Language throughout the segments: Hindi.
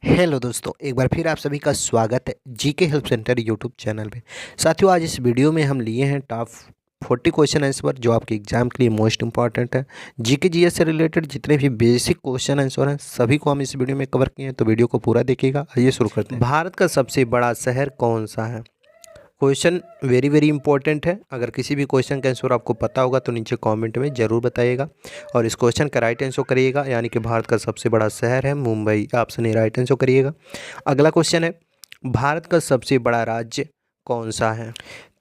हेलो दोस्तों, एक बार फिर आप सभी का स्वागत है GK help centre YouTube channel पे। साथियों, आज इस वीडियो में हम लिए हैं टॉप 40 क्वेश्चन आंसर जो आपके एग्जाम के लिए मोस्ट इंपॉर्टेंट है। जीके जीएस से रिलेटेड जितने भी बेसिक क्वेश्चन आंसर हैं सभी को हम इस वीडियो में कवर किए हैं, तो वीडियो को पूरा देखिएगा। आइए शुरू करते हैं। भारत का सबसे बड़ा शहर कौन सा है? क्वेश्चन वेरी वेरी इंपॉर्टेंट है। अगर किसी भी क्वेश्चन का आंसर आपको पता होगा तो नीचे कमेंट में ज़रूर बताइएगा और इस क्वेश्चन का राइट आंसर करिएगा, यानी कि भारत का सबसे बड़ा शहर है Mumbai. Option A right answer करिएगा। अगला क्वेश्चन है, भारत का सबसे बड़ा राज्य कौन सा है?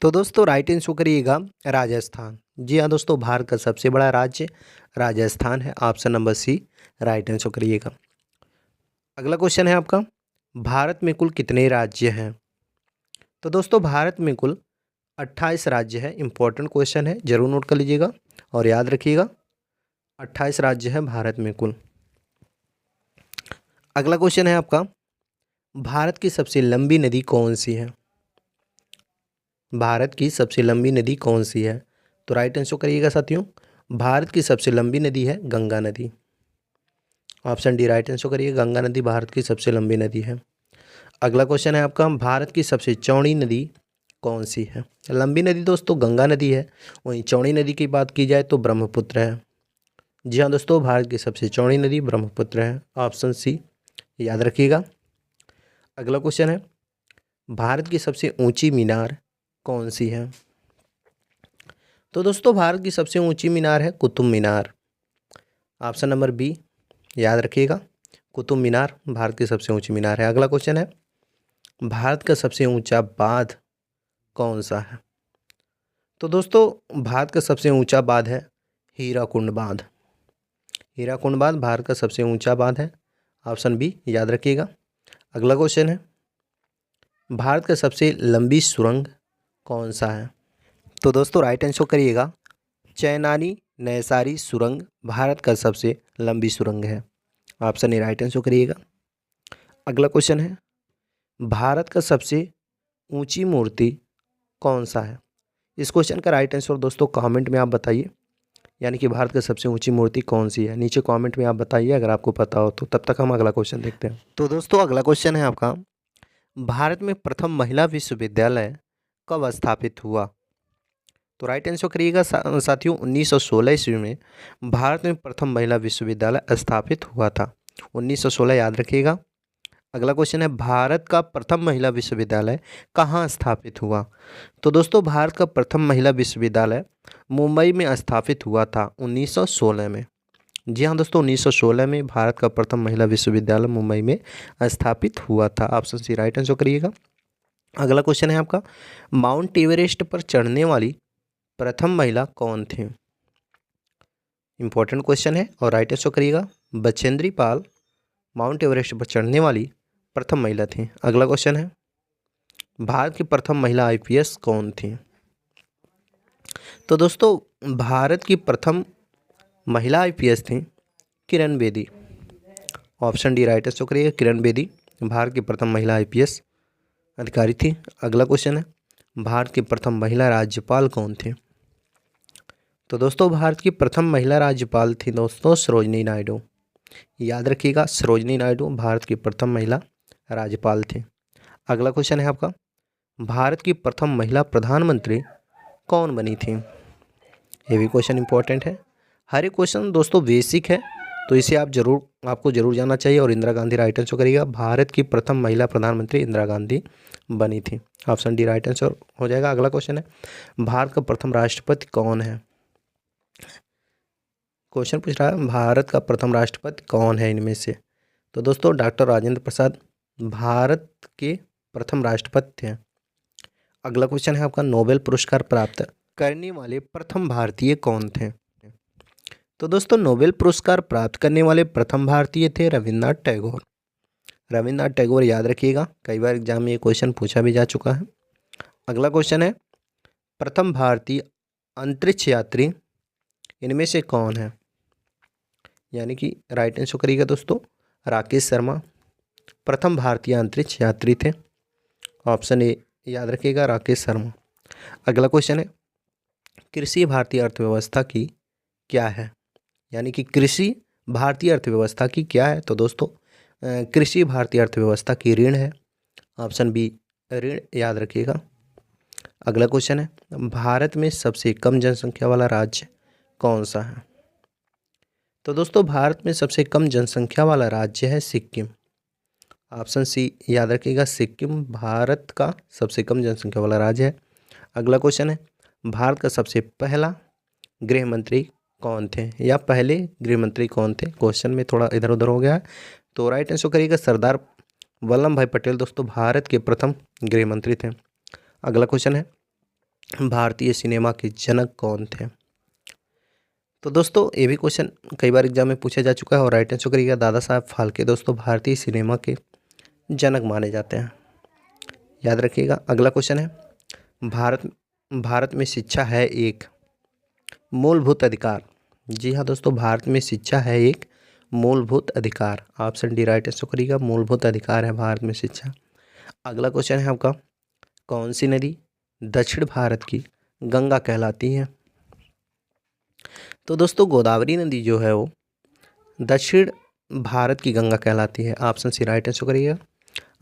तो दोस्तों राइट आंसर करिएगा राजस्थान। जी हाँ दोस्तों, भारत का सबसे बड़ा राज्य राजस्थान है। Option number C right answer करिएगा। अगला क्वेश्चन है आपका, भारत में कुल कितने राज्य हैं? तो दोस्तों भारत में कुल 28 राज्य है। इंपॉर्टेंट क्वेश्चन है, जरूर नोट कर लीजिएगा और याद रखिएगा। 28 राज्य है भारत में कुल। अगला क्वेश्चन है आपका, भारत की सबसे लंबी नदी कौन सी है? भारत की सबसे लंबी नदी कौन सी है? तो राइट आंसर करिएगा साथियों, भारत की सबसे लंबी नदी है गंगा नदी। ऑप्शन डी राइट आंसर करिए, गंगा नदी भारत की सबसे लंबी नदी है। अगला क्वेश्चन है आपका, भारत की सबसे चौड़ी नदी कौन सी है? लंबी नदी दोस्तों गंगा नदी है, वहीं चौड़ी नदी की बात की जाए तो ब्रह्मपुत्र है। जी हाँ दोस्तों, भारत की सबसे चौड़ी नदी ब्रह्मपुत्र है। ऑप्शन सी याद रखिएगा। अगला क्वेश्चन है, भारत की सबसे ऊंची मीनार कौन सी है? तो दोस्तों भारत की सबसे ऊंची मीनार है Qutub Minar. Option number B याद रखिएगा, कुतुब मीनार भारत की सबसे ऊंची मीनार है। अगला क्वेश्चन है, भारत का सबसे ऊंचा बांध कौन सा है? तो दोस्तों भारत का सबसे ऊंचा बांध है हीराकुंड बांध। हीराकुंड बांध भारत का सबसे ऊंचा बांध है। ऑप्शन बी याद रखिएगा। अगला क्वेश्चन है, भारत का सबसे लंबी सुरंग कौन सा है? तो दोस्तों राइट आंसर करिएगा, चैनानी नैसारी सुरंग भारत का सबसे लंबी सुरंग है। ऑप्शन ए राइट आंसर करिएगा। अगला क्वेश्चन है, भारत का सबसे ऊंची मूर्ति कौन सा है? इस क्वेश्चन का राइट आंसर दोस्तों कमेंट में आप बताइए, यानी कि भारत की सबसे ऊंची मूर्ति कौन सी है? नीचे कमेंट में आप बताइए अगर आपको पता हो तो। तब तक हम अगला क्वेश्चन देखते हैं। तो दोस्तों अगला क्वेश्चन है आपका, भारत में प्रथम महिला विश्वविद्यालय कब स्थापित हुआ? तो राइट आंसर करिएगा साथियों, 1916 ईस्वी में भारत में प्रथम महिला विश्वविद्यालय स्थापित हुआ था। 1916 याद रखिएगा। अगला क्वेश्चन है, भारत का प्रथम महिला विश्वविद्यालय कहाँ स्थापित हुआ? तो दोस्तों भारत का प्रथम महिला विश्वविद्यालय मुंबई में स्थापित हुआ था 1916 में। जी हाँ दोस्तों, 1916 में भारत का प्रथम महिला विश्वविद्यालय मुंबई में स्थापित हुआ था। ऑप्शन सी राइट आंसर करिएगा। अगला क्वेश्चन है आपका, माउंट एवरेस्ट पर चढ़ने वाली प्रथम महिला कौन थी? इंपॉर्टेंट क्वेश्चन है और राइट आंसर करिएगा, बचेंद्री पाल माउंट एवरेस्ट पर चढ़ने वाली प्रथम महिला थी। अगला क्वेश्चन है, भारत की प्रथम महिला आईपीएस कौन थी? तो दोस्तों भारत की प्रथम महिला आईपीएस थी Kiran Bedi. Option D right answer करिएगा, किरण बेदी भारत की प्रथम महिला आईपीएस अधिकारी थी। अगला क्वेश्चन है, भारत की प्रथम महिला राज्यपाल कौन थी? तो दोस्तों भारत की प्रथम महिला राज्यपाल थी दोस्तों सरोजनी नायडू। याद रखिएगा, सरोजनी नायडू भारत की प्रथम महिला राज्यपाल थी। अगला क्वेश्चन है आपका, भारत की प्रथम महिला प्रधानमंत्री कौन बनी थी? ये भी क्वेश्चन इंपॉर्टेंट है। हर एक क्वेश्चन दोस्तों बेसिक है, तो इसे आपको जरूर जानना चाहिए। और इंदिरा गांधी राइट आंसर करिएगा, भारत की प्रथम महिला प्रधानमंत्री इंदिरा गांधी बनी थी। ऑप्शन डी राइट आंसर हो जाएगा। अगला क्वेश्चन है, भारत का प्रथम राष्ट्रपति कौन है? क्वेश्चन पूछ रहा है भारत का प्रथम राष्ट्रपति कौन है इनमें से? तो दोस्तों डॉक्टर राजेंद्र प्रसाद भारत के प्रथम राष्ट्रपति थे। अगला क्वेश्चन है आपका, नोबेल पुरस्कार प्राप्त करने वाले प्रथम भारतीय कौन थे? तो दोस्तों नोबेल पुरस्कार प्राप्त करने वाले प्रथम भारतीय थे रविन्द्रनाथ टैगोर। रविन्द्रनाथ टैगोर याद रखिएगा, कई बार एग्जाम में ये क्वेश्चन पूछा भी जा चुका है। अगला क्वेश्चन है, प्रथम भारतीय अंतरिक्ष यात्री इनमें से कौन है? यानी कि राइट आंसर करिएगा दोस्तों, राकेश शर्मा प्रथम भारतीय अंतरिक्ष यात्री थे। ऑप्शन ए याद रखिएगा, राकेश शर्मा। अगला क्वेश्चन है, कृषि भारतीय अर्थव्यवस्था की क्या है? यानी कि कृषि भारतीय अर्थव्यवस्था की क्या है? तो दोस्तों कृषि भारतीय अर्थव्यवस्था की रीढ़ है। ऑप्शन बी ऋण, याद रखिएगा। अगला क्वेश्चन है, भारत में सबसे कम जनसंख्या वाला राज्य कौन सा है? तो दोस्तों भारत में सबसे कम जनसंख्या वाला राज्य है सिक्किम। ऑप्शन सी, याद रखिएगा, सिक्किम भारत का सबसे कम जनसंख्या वाला राज्य है। अगला क्वेश्चन है, भारत का सबसे पहला गृह मंत्री कौन थे, या पहले गृह मंत्री कौन थे? क्वेश्चन में थोड़ा इधर उधर हो गया है, तो राइट आंसर करिएगा सरदार वल्लभ भाई पटेल दोस्तों भारत के प्रथम गृह मंत्री थे। अगला क्वेश्चन है, भारतीय सिनेमा के जनक कौन थे? तो दोस्तों ये भी क्वेश्चन कई बार एग्जाम में पूछा जा चुका है, और राइट आंसर करिएगा दादा साहब फाल्के दोस्तों भारतीय सिनेमा के जनक माने जाते हैं, याद रखिएगा। अगला क्वेश्चन है, भारत में शिक्षा है एक मूलभूत अधिकार। जी हाँ दोस्तों, भारत में शिक्षा है एक मूलभूत अधिकार। ऑप्शन डी राइट आंसर करिएगा, मूलभूत अधिकार है भारत में शिक्षा। अगला क्वेश्चन है आपका, कौन सी नदी दक्षिण भारत की गंगा कहलाती है? तो दोस्तों गोदावरी नदी जो है वो दक्षिण भारत की गंगा कहलाती है। ऑप्शन सी राइट आंसर करिएगा।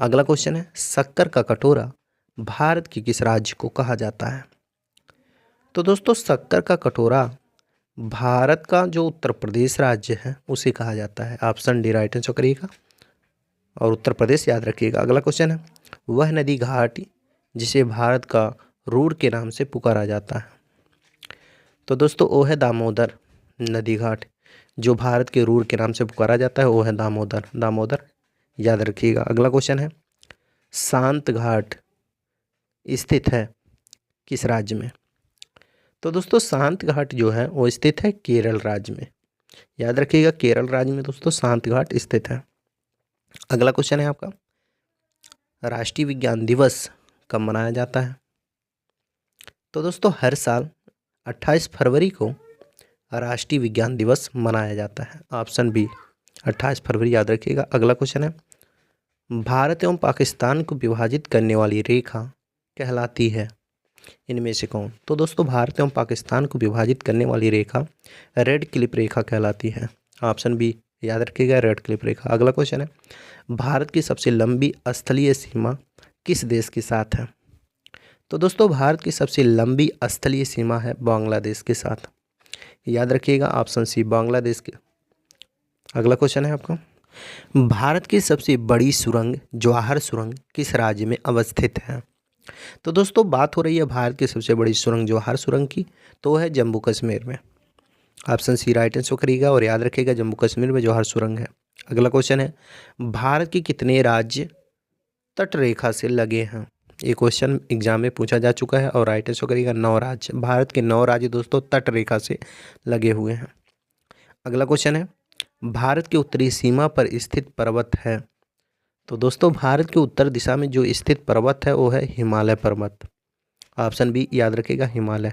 अगला क्वेश्चन है, शक्कर का कटोरा भारत के किस राज्य को कहा जाता है? तो दोस्तों शक्कर का कटोरा भारत का जो उत्तर प्रदेश राज्य है उसे कहा जाता है। ऑप्शन डी राइट आंसर करिएगा, और उत्तर प्रदेश याद रखिएगा। अगला क्वेश्चन है, वह नदी घाट जिसे भारत का रूर के नाम से पुकारा जाता है? तो दोस्तों वो है दामोदर नदी घाट, जो भारत के रूर के नाम से पुकारा जाता है वो है दामोदर, दामोदर याद रखिएगा। अगला क्वेश्चन है, शांत घाट स्थित है किस राज्य में? तो दोस्तों शांत घाट जो है वो स्थित है केरल राज्य में, याद रखिएगा, केरल राज्य में दोस्तों शांत घाट स्थित है। अगला क्वेश्चन है आपका, राष्ट्रीय विज्ञान दिवस कब मनाया जाता है? तो दोस्तों हर साल 28 फरवरी को राष्ट्रीय विज्ञान दिवस मनाया जाता है। ऑप्शन बी 28 फरवरी याद रखिएगा। अगला क्वेश्चन है, भारत एवं पाकिस्तान को विभाजित करने वाली रेखा कहलाती है इनमें से कौन? तो दोस्तों भारत एवं पाकिस्तान को विभाजित करने वाली रेखा रेड क्लिप रेखा कहलाती है। ऑप्शन बी याद रखिएगा, रेड क्लिप रेखा। अगला क्वेश्चन है, भारत की सबसे लंबी स्थलीय सीमा किस देश के साथ है? तो दोस्तों भारत की सबसे लंबी स्थलीय सीमा है बांग्लादेश के साथ, याद रखिएगा। ऑप्शन सी बांग्लादेश के। अगला क्वेश्चन है आपका, भारत की सबसे बड़ी सुरंग जवाहर सुरंग किस राज्य में अवस्थित है? तो दोस्तों बात हो रही है भारत की सबसे बड़ी सुरंग जवाहर सुरंग की, तो है जम्मू कश्मीर में। ऑप्शन सी राइट आंसर करिएगा, और याद रखिएगा जम्मू कश्मीर में जवाहर सुरंग है। अगला क्वेश्चन है, भारत के कितने राज्य तट रेखा से लगे हैं? ये क्वेश्चन एग्जाम में पूछा जा चुका है, और राइट आंसर करिएगा 9 राज्य। भारत के 9 राज्य दोस्तों तट रेखा से लगे हुए हैं। अगला क्वेश्चन है, भारत की उत्तरी सीमा पर स्थित पर्वत है? तो दोस्तों भारत के उत्तर दिशा में जो स्थित पर्वत है वो है हिमालय पर्वत। ऑप्शन बी याद रखिएगा, हिमालय।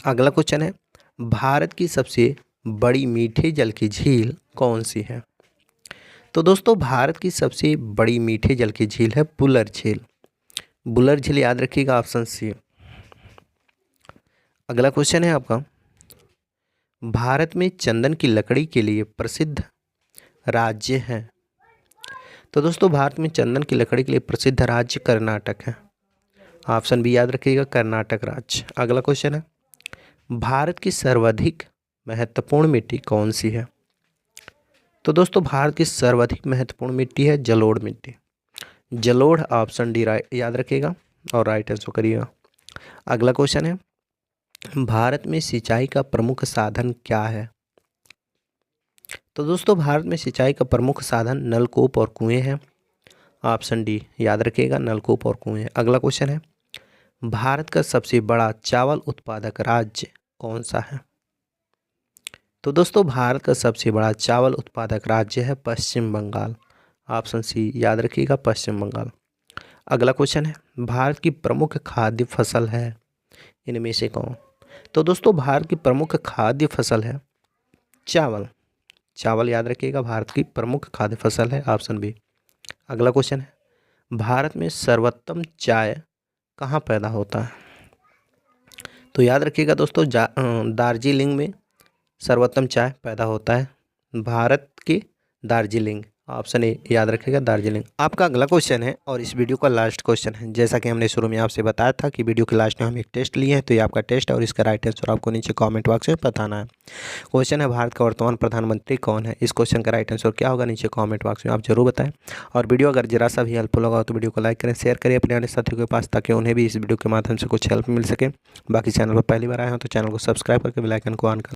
अगला क्वेश्चन है, भारत की सबसे बड़ी मीठे जल की झील कौन सी है? तो दोस्तों भारत की सबसे बड़ी मीठे जल की झील है बुलर झील, बुलर झील याद रखिएगा। Option C. अगला क्वेश्चन है आपका, भारत में चंदन की लकड़ी के लिए प्रसिद्ध राज्य है? तो दोस्तों भारत में चंदन की लकड़ी के लिए प्रसिद्ध राज्य कर्नाटक है। ऑप्शन बी याद रखिएगा, कर्नाटक राज्य। अगला क्वेश्चन है, भारत की सर्वाधिक महत्वपूर्ण मिट्टी कौन सी है? तो दोस्तों भारत की सर्वाधिक महत्वपूर्ण मिट्टी है जलोढ़ मिट्टी, जलोढ़। ऑप्शन डी याद रखिएगा, और राइट आंसर करिएगा। अगला क्वेश्चन है, भारत में सिंचाई का प्रमुख साधन क्या है? तो दोस्तों भारत में सिंचाई का प्रमुख साधन नलकूप और कुएं हैं। ऑप्शन डी याद रखिएगा, नलकूप और कुएं। अगला क्वेश्चन है, भारत का सबसे बड़ा चावल उत्पादक राज्य कौन सा है? तो दोस्तों भारत का सबसे बड़ा चावल उत्पादक राज्य है पश्चिम बंगाल। ऑप्शन सी याद रखिएगा, पश्चिम बंगाल। अगला क्वेश्चन है, भारत की प्रमुख खाद्य फसल है इनमें से कौन? तो दोस्तों भारत की प्रमुख खाद्य फसल है चावल, चावल याद रखिएगा, भारत की प्रमुख खाद्य फसल है। Option B. अगला क्वेश्चन है, भारत में सर्वोत्तम चाय कहाँ पैदा होता है? तो याद रखिएगा दोस्तों, दार्जिलिंग में सर्वोत्तम चाय पैदा होता है, भारत के दार्जिलिंग। ऑप्शन ए याद रखिएगा दार्जिलिंग। आपका अगला क्वेश्चन है और इस वीडियो का लास्ट क्वेश्चन है। जैसा कि हमने शुरू में आपसे बताया था कि वीडियो के लास्ट में हम एक टेस्ट लिए हैं, तो ये आपका टेस्ट है और इसका राइट आंसर आपको नीचे कमेंट बॉक्स में बताना है। क्वेश्चन है भारत का वर्तमान प्रधानमंत्री कौन है। इस क्वेश्चन का राइट आंसर क्या होगा नीचे कमेंट बॉक्स में आप जरूर बताएं। और वीडियो अगर जरा सा भी हेल्पफुल होगा तो वीडियो को लाइक करें, शेयर करिए अपने अन्य साथियों के पास, ताकि उन्हें भी इस वीडियो के माध्यम से कुछ हेल्प मिल सके। बाकी चैनल पर पहली बार आए हो तो चैनल को सब्सक्राइब करके बेल आइकन को ऑन कर